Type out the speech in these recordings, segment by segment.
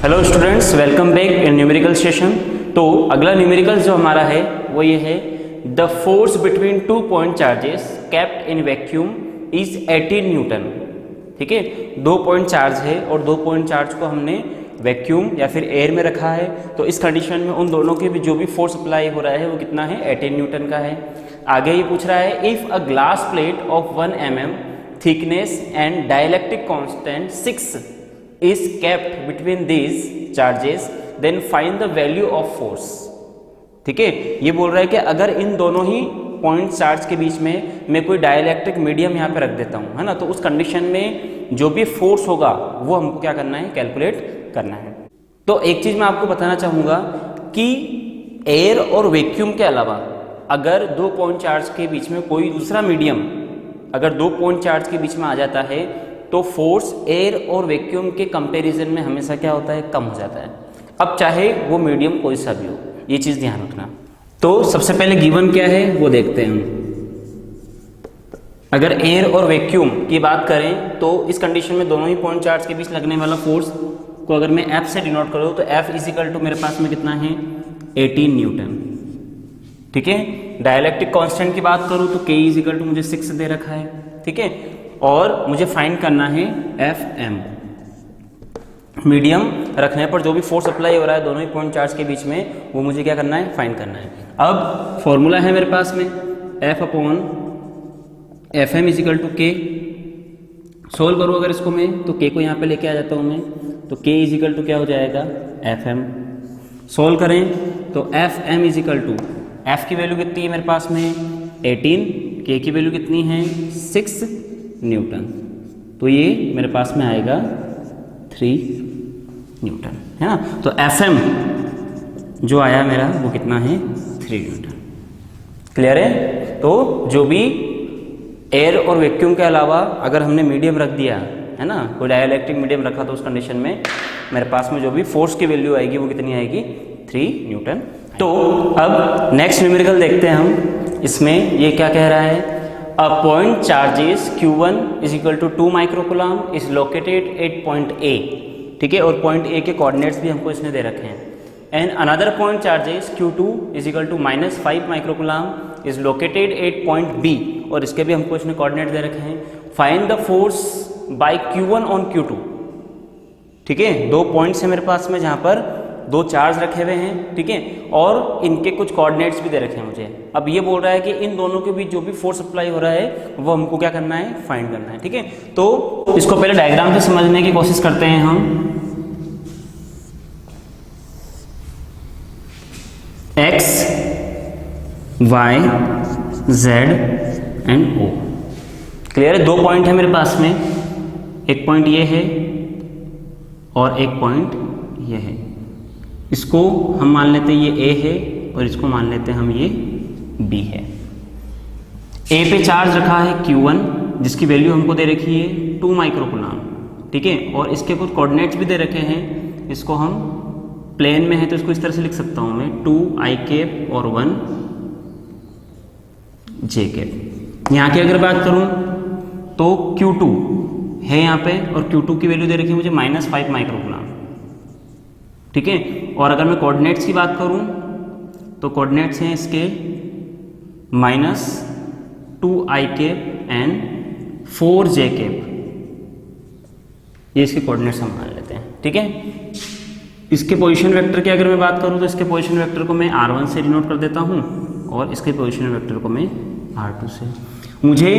Hello students, welcome back in numerical session. तो अगला numerical जो हमारा है वो ये है, the force between 2 point charges kept in vacuum is 18 Newton. ठीक है, 2 पॉइंट चार्ज है और 2 पॉइंट चार्ज को हमने वैक्यूम या फिर एयर में रखा है, तो इस कंडीशन में उन दोनों के भी जो भी फोर्स अप्लाई हो रहा है वो कितना है, 18 न्यूटन का है। आगे ये पूछ रहा है, if a glass plate of 1 mm thickness and dielectric constant 6 is kept between these charges then find the value of force। ठीक है, ये बोल रहा है कि अगर इन दोनों ही पॉइंट चार्ज के बीच में मैं कोई डाइलेक्ट्रिक मीडियम यहाँ पे रख देता हूँ, है ना, तो उस कंडीशन में जो भी फोर्स होगा वो हमको क्या करना है, कैलकुलेट करना है। तो एक चीज मैं आपको बताना चाहूँगा कि एयर और वैक्यूम के अलावा अगर 2 पॉइंट चार्ज के बीच में कोई दूसरा मीडियम अगर 2 पॉइंट चार्ज के बीच में आ जाता है तो फोर्स एयर और वैक्यूम के कंपैरिजन में हमेशा क्या होता है, कम हो जाता है। अब चाहे वो मीडियम कोई सा भी हो, ये चीज़ ध्यान रखना। तो सबसे पहले गिवन क्या है वो देखते हैं हम। अगर एयर और वैक्यूम की बात करें तो इस कंडीशन में दोनों ही पॉइंट चार्ज के बीच लगने वाला फोर्स को अगर मैं F से डिनोट करूँ तो F इजिकल टू मेरे पास में कितना है, 18 न्यूटन। ठीक है, डाइलेक्ट्रिक कांस्टेंट की बात करूँ तो K इजिकल टू मुझे 6 दे रखा है। ठीक है, और मुझे फाइंड करना है Fm। मीडियम रखने पर जो भी फोर्स अप्लाई हो रहा है दोनों ही पॉइंट चार्ज के बीच में वो मुझे क्या करना है, फाइंड करना है। अब फॉर्मूला है मेरे पास में F upon Fm is equal to K। Solve करूँ अगर इसको मैं तो K को यहाँ पे लेके आ जाता हूँ मैं, तो K इजिकल टू क्या हो जाएगा, Fm। सोल्व करें तो Fm इजिकल टू F की वैल्यू कितनी है मेरे पास में 18, K की वैल्यू कितनी है 6 न्यूटन, तो ये मेरे पास में आएगा 3 न्यूटन, है ना। तो Fm जो आया मेरा वो कितना है, 3 न्यूटन। क्लियर है। तो जो भी एयर और वैक्यूम के अलावा अगर हमने मीडियम रख दिया है ना, कोई डाइलेक्ट्रिक मीडियम रखा तो उस कंडीशन में मेरे पास में जो भी फोर्स की वैल्यू आएगी वो कितनी आएगी, 3 न्यूटन। तो अब नेक्स्ट न्यूमेरिकल देखते हैं हम। इसमें ये क्या कह रहा है, A point charges Q1 is equal to 2 microcoulomb is located at point A। ठीक है, और पॉइंट A के कोऑर्डिनेट्स भी हमको इसने दे रखे हैं। And another point charges Q2 is equal to -5 microcoulomb is located at point B, और इसके भी हमको इसने कोऑर्डिनेट दे रखे हैं। Find the force by Q1 on Q2। ठीक है, 2 पॉइंट्स है मेरे पास में जहाँ पर 2 चार्ज रखे हुए हैं। ठीक है, और इनके कुछ कोऑर्डिनेट्स भी दे रखे हैं मुझे। अब ये बोल रहा है कि इन दोनों के बीच जो भी फोर्स अप्लाई हो रहा है वो हमको क्या करना है, फाइंड करना है। ठीक है, तो इसको पहले डायग्राम से समझने की कोशिश करते हैं हम। X, Y, Z and O। Clear है, 2 पॉइंट है मेरे पास में, एक पॉइंट ये है और एक पॉइंट ये है। इसको हम मान लेते हैं ये A है और इसको मान लेते हैं हम ये B है। A पे चार्ज रखा है Q1 जिसकी वैल्यू हमको दे रखी है 2 माइक्रोकूलम्ब। ठीक है, और इसके कुछ कोऑर्डिनेट्स भी दे रखे हैं। इसको हम प्लेन में है तो इसको इस तरह से लिख सकता हूँ मैं, 2i कैप और 1 j कैप। यहाँ की अगर बात करूँ तो Q2 है यहाँ पे और Q2 की वैल्यू दे रखी है मुझे -5 माइक्रोकूलम्ब। ठीक है, और अगर मैं कोऑर्डिनेट्स की बात करूं तो कोऑर्डिनेट्स हैं इसके -2i cap and 4j cap, ये इसके कोऑर्डिनेट्स हम मान लेते हैं। ठीक है, इसके पोजीशन वेक्टर की अगर मैं बात करूं तो इसके पोजीशन वेक्टर को मैं r1 से डिनोट कर देता हूं और इसके पोजीशन वेक्टर को मैं r2 से। मुझे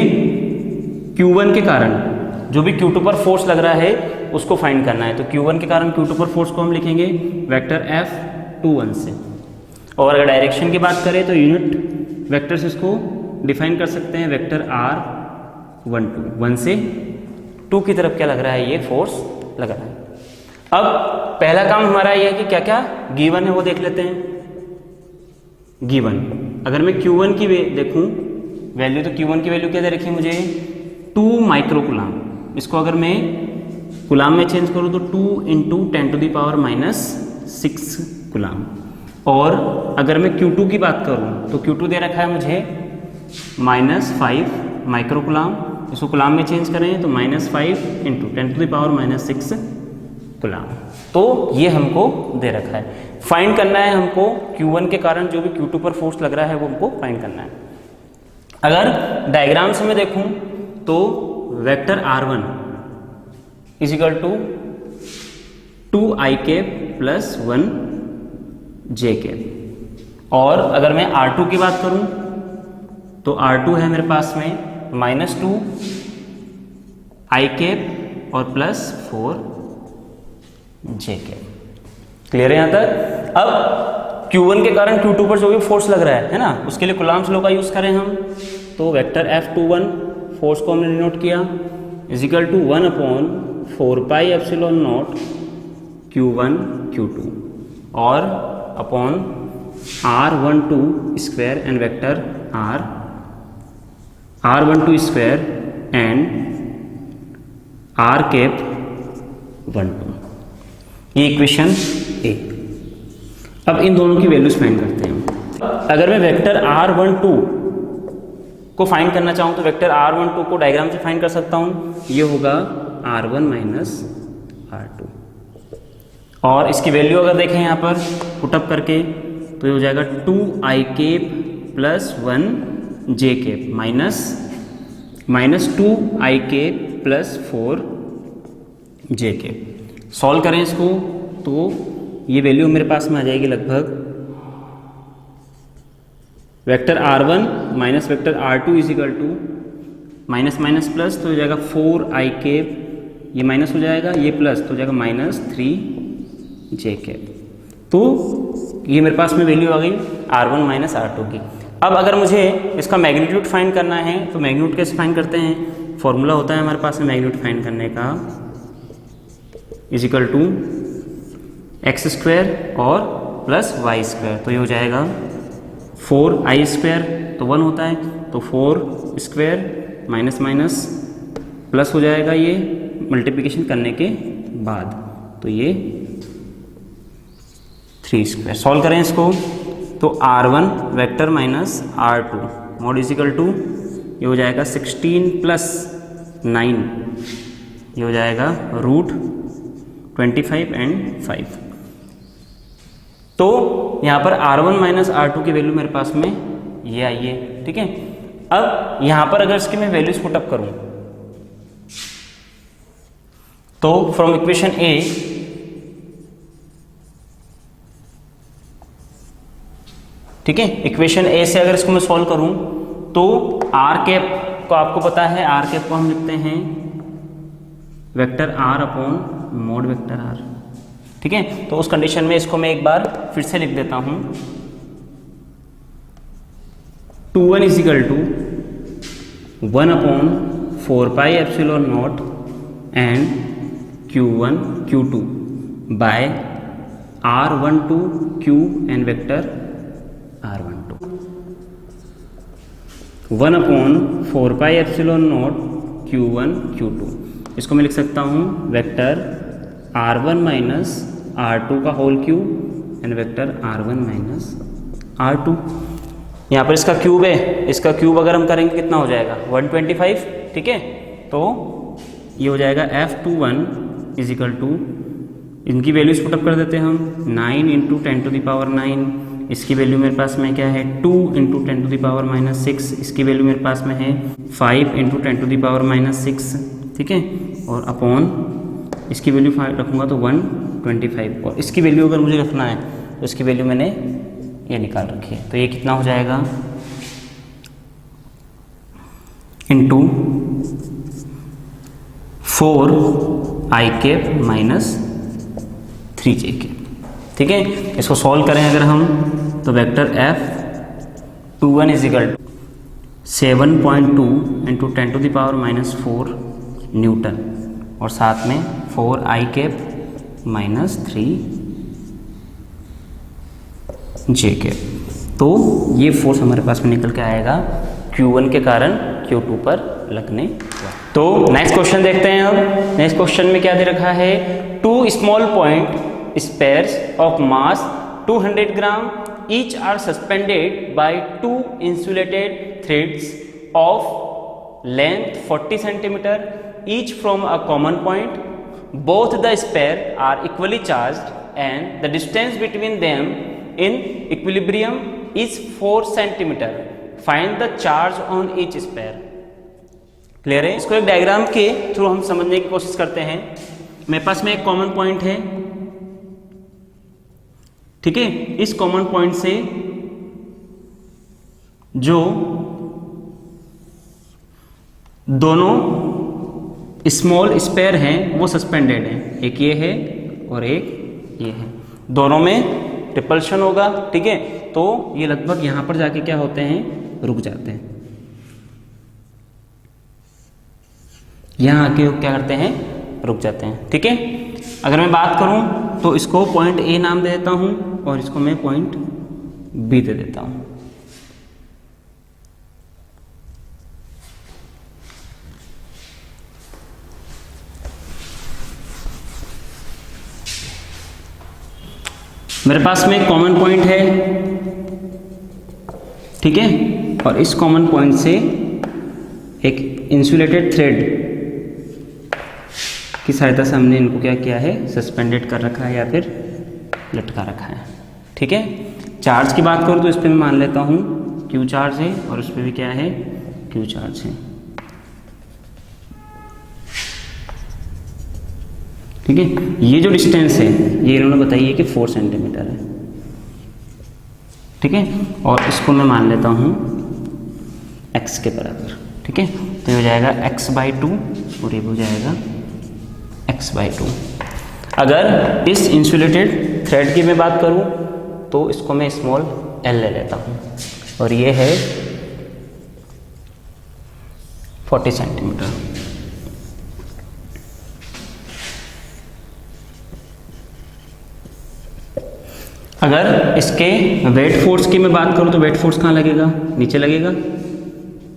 Q1 के कारण जो भी Q2 पर फोर्स लग रहा है उसको फाइंड करना है, तो Q1 के कारण Q2 पर फोर्स को हम लिखेंगे वेक्टर F21 से। और अगर डायरेक्शन की बात करें तो यूनिट वेक्टर से इसको डिफाइन कर सकते हैं, वेक्टर R12, 1 से 2 की तरफ क्या लग रहा है, ये फोर्स लग रहा है। अब पहला काम हमारा ये है कि क्या क्या गिवन है वो देख लेते हैं। गिवन अगर मैं Q1 की देखूं वैल्यू, तो Q1 की वैल्यू क्या दे रखी है मुझे, 2 माइक्रोकूलम्ब। इसको अगर मैं कूलम्ब में चेंज करूँ तो 2 × 10⁻6 कूलम्ब। और अगर मैं Q2 की बात करूँ तो Q2 दे रखा है मुझे -5 माइक्रोकूलम्ब। इसको कूलम्ब में चेंज करें तो -5 × 10⁻6 कूलम। तो ये हमको दे रखा है, फाइंड करना है हमको Q1 के कारण जो भी Q2 पर फोर्स लग रहा है वो हमको फाइंड करना है। अगर डायग्राम से मैं देखूं तो vector R1 is equal to 2i cap plus 1j cap, और अगर मैं R2 की बात करूं तो R2 है मेरे पास में -2i कैप और प्लस 4j कैप। क्लियर है यहाँ तक? अब Q1 के कारण Q2 पर जो भी फोर्स लग रहा है ना, उसके लिए कूलम्ब्स लॉ का यूज करें हम, तो वेक्टर F21 फोर्स को हमने डिनोट किया is equal to 1/4πε0 Q1 Q2 और upon R12 square and vector R12 square and R cap 12, ये इक्वेशन ए। अब इन दोनों की वैल्यूज फाइंड करते हैं। अगर मैं वेक्टर R12 को फाइंड करना चाहूँ तो वेक्टर R12 को डायग्राम से फाइंड कर सकता हूँ, ये होगा R1 माइनस R2, और इसकी वैल्यू अगर देखें यहाँ पर पुटअप करके तो ये हो जाएगा 2i cap plus 1j cap minus 2i cap plus 4j cap. Solve करें इसको तो ये वैल्यू मेरे पास में आ जाएगी लगभग vector R1 minus vector R2 is equal to minus minus plus, तो हो जाएगा 4i कैप, ये माइनस हो जाएगा, ये प्लस तो हो जाएगा -3j कैप। तो ये मेरे पास में वैल्यू आ गई R1 माइनस R2 की। अब अगर मुझे इसका मैग्नीट्यूड फाइंड करना है तो मैग्नीट्यूड कैसे फाइंड करते हैं? फॉर्मूला होता है हमारे पास में मैग्नीट्यूड फाइंड करने का is equal to x square और प्लस वाई स्क्वायर, तो ये हो जाएगा 4i स्क्वायर, तो 1 होता है, तो 4 स्क्वायर माइनस माइनस प्लस हो जाएगा ये मल्टीप्लिकेशन करने के बाद, तो ये 3 स्क्वायर। सॉल्व करें इसको तो R1 vector minus R2 mod is equal to ये हो जाएगा 16 प्लस 9, ये हो जाएगा √25 एंड 5। तो यहाँ पर R1 माइनस R2 की वैल्यू मेरे पास में ये आई है, ठीक है। अब यहाँ पर अगर इसकी मैं वैल्यूज पुटअप करूँ तो फ्रॉम इक्वेशन ए ठीक है, इक्वेशन ए से अगर इसको मैं सॉल्व करूं तो आर कैप को आपको पता है, आर कैप को हम लिखते हैं vector R upon mod vector R, ठीक है। तो उस कंडीशन में इसको मैं एक बार फिर से लिख देता हूं, 2(1) is equal to 1/4πε0 and Q1 Q2 by R12 Q and vector R12 1/4πε0 Q1 Q2। इसको मैं लिख सकता हूँ वेक्टर R1 माइनस R2 का whole cube and vector R1 minus R2। यहाँ पर इसका क्यूब है, इसका क्यूब अगर हम करेंगे कितना हो जाएगा 125, ठीक है। तो ये हो जाएगा F21 इज इक्वल टू, इनकी वैल्यूज पुटअप कर देते हैं हम, 9 × 10⁹, इसकी वैल्यू मेरे पास में क्या है 2 × 10⁻⁻6, इसकी वैल्यू मेरे पास में है 5 × 10⁻⁻6, ठीक है। और अपॉन इसकी वैल्यू रखूँगा तो 125, और इसकी वैल्यू अगर मुझे रखना है तो इसकी वैल्यू मैंने ये निकाल रखी है, तो ये कितना हो जाएगा into 4i cap minus 3j cap, ठीक है। इसको सॉल्व करें अगर हम तो vector F21 is equal to 7.2 × 10⁻⁻4 newton और साथ में 4i cap minus 3j cap. तो ये फोर्स हमारे पास में निकल के आएगा Q1 के कारण Q2 पर लगने का। तो नेक्स्ट क्वेश्चन देखते हैं। अब नेक्स्ट क्वेश्चन में क्या दे रखा है, 2 small point spares of mass 200 gram each are suspended by 2 insulated threads of length 40 cm each from a common point both the sphere are equally charged and the distance between them in equilibrium is 4 centimeter. Find the charge on each sphere. Clear है? इसको एक diagram के through हम समझने की कोशिश करते हैं। मेरे पास में एक कॉमन पॉइंट है, ठीक है। इस कॉमन पॉइंट से जो दोनों स्मॉल स्पेयर हैं वो सस्पेंडेड हैं, एक ये है और एक ये है, दोनों में रिपल्शन होगा, ठीक है। तो ये लगभग यहां पर जाके क्या होते हैं, रुक जाते हैं। यहां आके क्या करते हैं, रुक जाते हैं, ठीक है। अगर मैं बात करूं तो इसको पॉइंट ए नाम दे देता हूं और इसको मैं पॉइंट बी दे देता हूं। मेरे पास में एक कॉमन पॉइंट है, ठीक है, और इस कॉमन पॉइंट से एक इंसुलेटेड थ्रेड की सहायता से हमने इनको क्या किया है, सस्पेंडेड कर रखा है या फिर लटका रखा है, ठीक है। चार्ज की बात करूँ तो इस पर मैं मान लेता हूँ क्यू चार्ज है और उस पर भी क्या है, क्यू चार्ज है, ठीक है। ये जो डिस्टेंस है ये इन्होंने बताई है कि 4 सेंटीमीटर है, ठीक है, और इसको मैं मान लेता हूँ x के बराबर, ठीक है। तो ये हो जाएगा x/2 और ये हो जाएगा x/2। अगर इस इंसुलेटेड थ्रेड की मैं बात करूँ तो इसको मैं स्मॉल l ले लेता हूँ और ये है 40 सेंटीमीटर। अगर इसके वेट फोर्स की मैं बात करूँ तो वेट फोर्स कहाँ लगेगा, नीचे लगेगा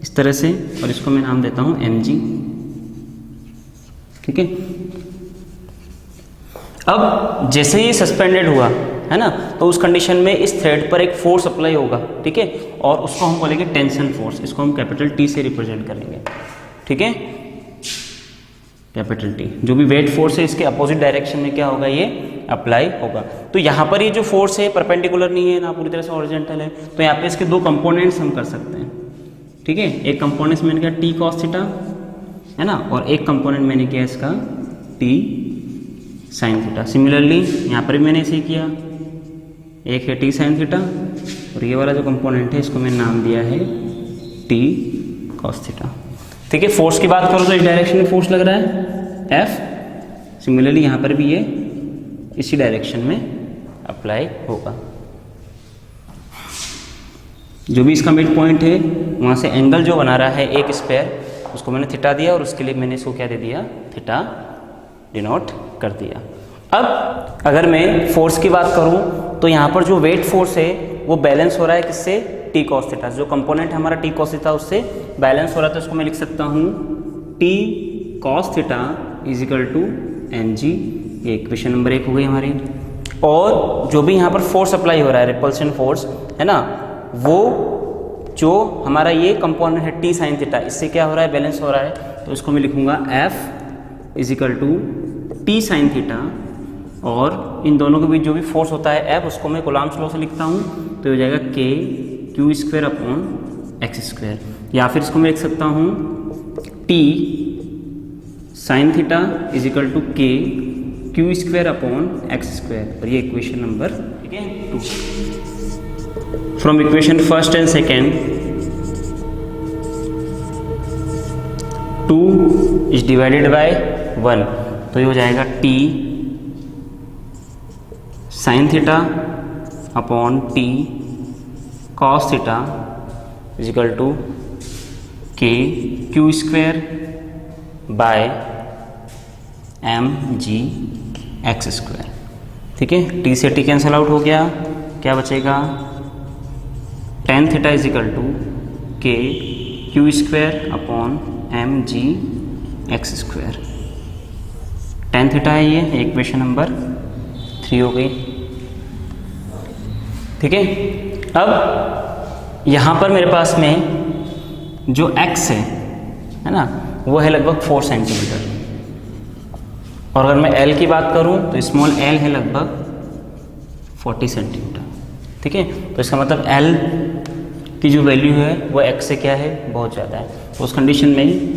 इस तरह से, और इसको मैं नाम देता हूँ mg, ठीक है। अब जैसे ही सस्पेंडेड हुआ है ना, तो उस कंडीशन में इस थ्रेड पर एक फोर्स अप्लाई होगा, ठीक है, और उसको हम बोलेंगे टेंशन फोर्स। इसको हम कैपिटल T से रिप्रेजेंट करेंगे, ठीक है, कैपिटल T। जो भी वेट फोर्स है इसके अपोजिट डायरेक्शन में क्या होगा, ये अप्लाई होगा। तो यहाँ पर ये जो फोर्स है परपेंडिकुलर नहीं है ना, पूरी तरह से हॉरिजॉन्टल है, तो यहाँ पे इसके दो कंपोनेंट्स हम कर सकते हैं, ठीक है। एक कंपोनेंट्स मैंने किया T cos थीटा, है ना, और एक कंपोनेंट मैंने किया इसका T sin थीटा। सिमिलरली यहाँ पर भी मैंने ऐसे ही किया, एक है T sin थीटा और ये वाला जो कंपोनेंट है इसको मैंने नाम दिया है T cos थीटा, ठीक है। फोर्स की बात करो तो इस डायरेक्शन में फोर्स लग रहा है F, सिमिलरली यहाँ पर भी ये इसी डायरेक्शन में अप्लाई होगा। जो भी इसका मिड पॉइंट है वहाँ से एंगल जो बना रहा है एक स्पेयर, उसको मैंने थीटा दिया और उसके लिए मैंने इसको क्या दे दिया, थीटा डिनोट कर दिया। अब अगर मैं फोर्स की बात करूँ तो यहाँ पर जो वेट फोर्स है वो बैलेंस हो रहा है किससे, T cos थीटा। जो कंपोनेंट हमारा T cos थीटा उससे बैलेंस हो रहा है, तो उसको मैं लिख सकता हूँ T cos theta is equal to mg। ये इक्वेशन नंबर 1 हो गई हमारी। और जो भी यहाँ पर फोर्स अप्लाई हो रहा है, रिपल्शन फोर्स है ना, वो जो हमारा ये कंपोनेंट है T sin थीटा, इससे क्या हो रहा है, बैलेंस हो रहा है। तो इसको मैं लिखूंगा F is equal to T sin theta, और इन दोनों के बीच जो भी फोर्स होता है F, उसको मैं कूलम्ब्स लॉ से लिखता हूँ, तो हो जाएगा K Q square upon x square. या फिर इसको मैं लिख सकता हूँ T sin theta is equal to K Q square upon x square, और ये इक्वेशन नंबर, ठीक है, 2। From equation first and second 2 is divided by 1, तो ये हो जाएगा T sin theta upon T cos theta is equal to K Q square by mg x square, ठीक है। T से T कैंसिल आउट हो गया, क्या बचेगा, tan theta is equal to K Q square upon mg x square. tan theta है ये equation number 3 हो गई, ठीक है। अब यहाँ पर मेरे पास में जो x है ना, वो है लगभग 4 सेंटीमीटर, और अगर मैं एल की बात करूं तो स्मॉल एल है लगभग 40 सेंटीमीटर। ठीक है, तो इसका मतलब एल की जो वैल्यू है वो एक्स से क्या है, बहुत ज़्यादा है। तो उस कंडीशन में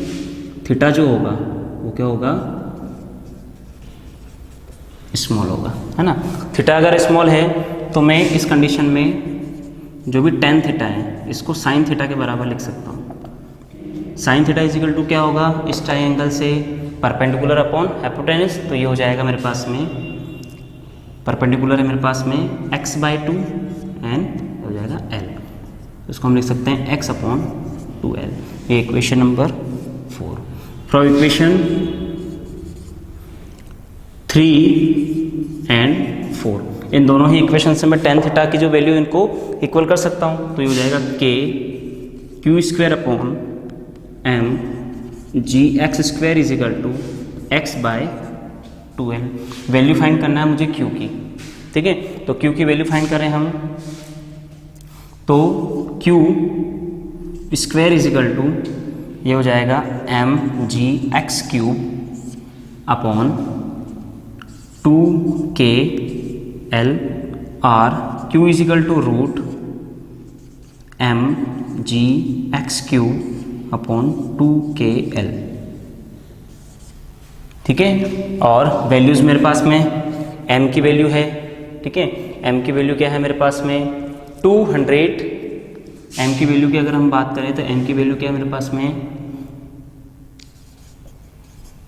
थीटा जो होगा वो क्या होगा, स्मॉल होगा, है ना। थीटा अगर स्मॉल है तो मैं इस कंडीशन में जो भी टेन थीटा है इसको साइन थीटा के बराबर लिख सकता हूँ। Sine theta is equal to क्या होगा, इस ट्राइंगल से परपेंडिकुलर अपॉन हाइपोटेनस, तो ये हो जाएगा मेरे पास में, परपेंडिकुलर है मेरे पास में x/2 एंड हो जाएगा l, इसको हम लिख सकते हैं x अपॉन 2l। ये equation number 4। From equation 3 and 4 इन दोनों ही इक्वेशन से मैं टेन थीटा की जो वैल्यू इनको इक्वल कर सकता हूँ। तो ये हो जाएगा k q² upon m gx² is equal to x/2l। Value find करना है मुझे q की। ठीक है, तो q की वैल्यू फाइंड करें हम, तो q² इज इक्वल टू ये हो जाएगा mgx³ अपॉन 2kl और q is equal to root mgx³ upon 2kl। ठीक है, और वैल्यूज़ मेरे पास में m की वैल्यू है। ठीक है, m की वैल्यू क्या है मेरे पास में 200। m की वैल्यू की अगर हम बात करें तो m की वैल्यू क्या है मेरे पास में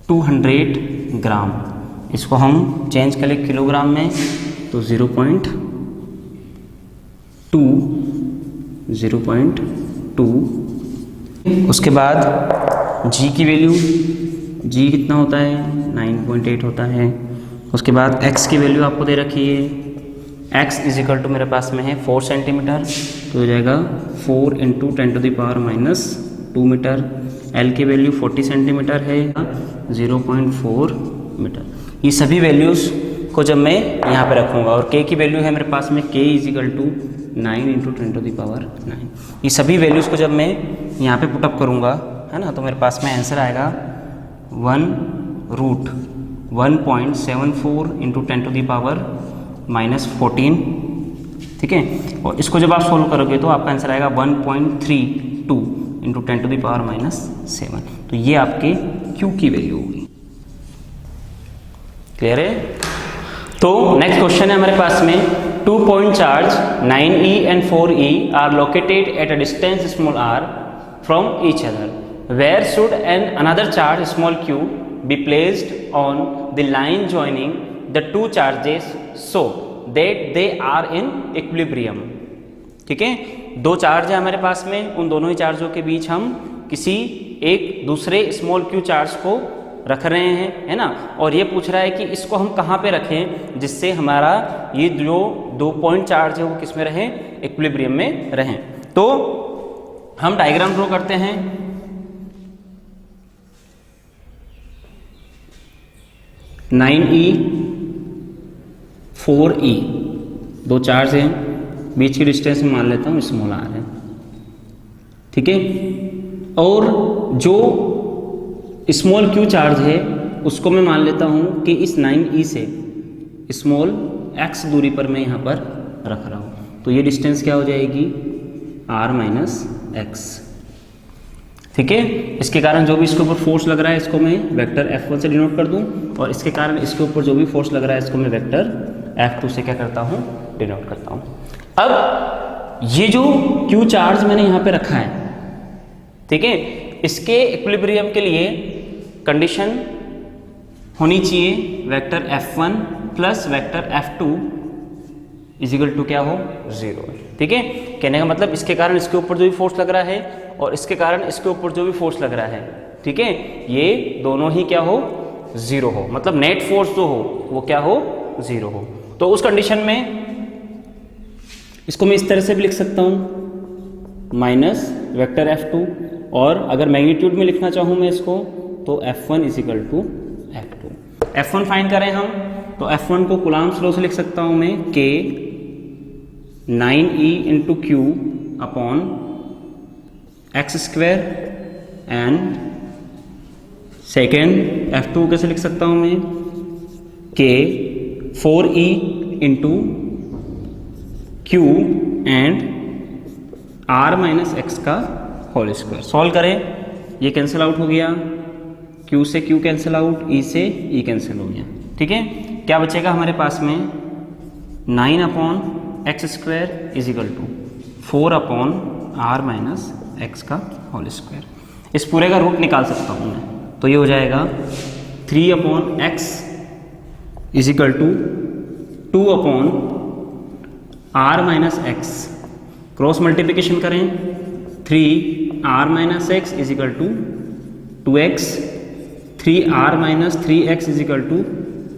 200 ग्राम। इसको हम चेंज करें किलोग्राम में तो 0.2। उसके बाद g की वैल्यू, g कितना होता है 9.8 होता है। उसके बाद x की वैल्यू आपको दे रखी है, x इज इक्वल टू मेरे पास में है 4 सेंटीमीटर, तो हो जाएगा 4 × 10⁻² मीटर। l की वैल्यू 40 सेंटीमीटर है, 0.4 मीटर। ये सभी वैल्यूज़ को जब मैं यहाँ पे रखूँगा और k की वैल्यू है मेरे पास में k इज इक्वल टू 9 × 10⁹। ये सभी वैल्यूज़ को जब मैं यहाँ पे पुटअप करूँगा, है ना, तो मेरे पास में आंसर आएगा 1/1.74 × 10⁻14। ठीक है, और इसको जब आप सोल्व करोगे तो आपका आंसर आएगा 1.32 × 10⁻7। तो ये आपके Q की वैल्यू होगी। क्लियर है। तो नेक्स्ट क्वेश्चन है हमारे पास में, 2 point charge 9e and 4e are located at a distance small r from each other. Where should another charge small q be placed on the line joining the two charges so that they are in equilibrium? ठीक है, दो charge है हमारे पास में, उन दोनों ही चार्जों के बीच हम किसी एक दूसरे स्मॉल q चार्ज को रख रहे हैं, है ना, और ये पूछ रहा है कि इसको हम कहाँ पे रखें जिससे हमारा ये जो 2 पॉइंट चार्ज है वो किस में रहें, इक्विलिब्रियम में रहें। तो हम डायग्राम ड्रॉ करते हैं। (9e 4e) दो चार्ज हैं, बीच की डिस्टेंस में मान लेता हूँ स्मॉल r है। ठीक है, और जो स्मॉल q चार्ज है उसको मैं मान लेता हूँ कि इस 9e से स्मॉल x दूरी पर मैं यहाँ पर रख रहा हूँ, तो ये डिस्टेंस क्या हो जाएगी r - x। ठीक है, इसके कारण जो भी इसके ऊपर फोर्स लग रहा है इसको मैं वेक्टर F1 से डिनोट कर दूँ, और इसके कारण इसके ऊपर जो भी फोर्स लग रहा है इसको मैं वेक्टर F2 से क्या करता हूँ, डिनोट करता हूँ। अब ये जो q चार्ज मैंने यहाँ पे रखा है, ठीक है, इसके इक्विलिब्रियम के लिए कंडीशन होनी चाहिए vector F1 plus vector F2 is equal to क्या हो 0। ठीक है, कहने का मतलब इसके कारण इसके ऊपर जो भी फोर्स लग रहा है और इसके कारण इसके ऊपर जो भी फोर्स लग रहा है, ठीक है, ये दोनों ही क्या हो 0 हो, मतलब नेट फोर्स जो हो वो क्या हो 0 हो। तो उस कंडीशन में इसको मैं इस तरह से भी लिख सकता हूँ माइनस वेक्टर F2, और अगर मैग्नीट्यूड में लिखना चाहूँ मैं इसको तो F1 is equal to F2। F1 find करें हम तो F1 को कूलम्ब्स लॉ से लिख सकता हूँ मैं K 9e × Q upon x² and second F2 कैसे लिख सकता हूँ मैं के 4e into Q and r minus x का होल स्क्वायर। सॉल्व करें, ये कैंसिल आउट हो गया, q से q कैंसिल आउट, e से e कैंसिल हो गया। ठीक है, क्या बचेगा हमारे पास में 9 upon x square is equal to 4 upon r minus x का होल स्क्वायर। इस पूरे का रूट निकाल सकता हूँ मैं, तो ये हो जाएगा 3 upon x is equal to 2 upon r minus x, cross multiplication करें 3r minus x is equal to 2x, 3r minus 3x is equal to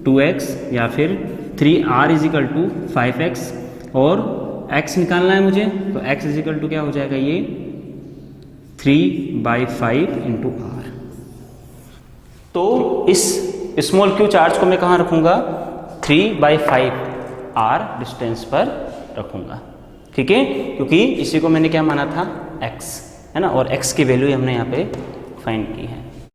2x, या फिर 3r is equal to 5x, और x निकालना है मुझे, तो x is equal to क्या हो जाएगा, ये 3/5 इंटू r। तो इस स्मॉल q चार्ज को मैं कहाँ रखूँगा, 3/5 r डिस्टेंस पर रखूँगा। ठीक है, क्योंकि इसी को मैंने क्या माना था, x है ना, और x की वैल्यू हमने यहाँ पे फाइंड की है।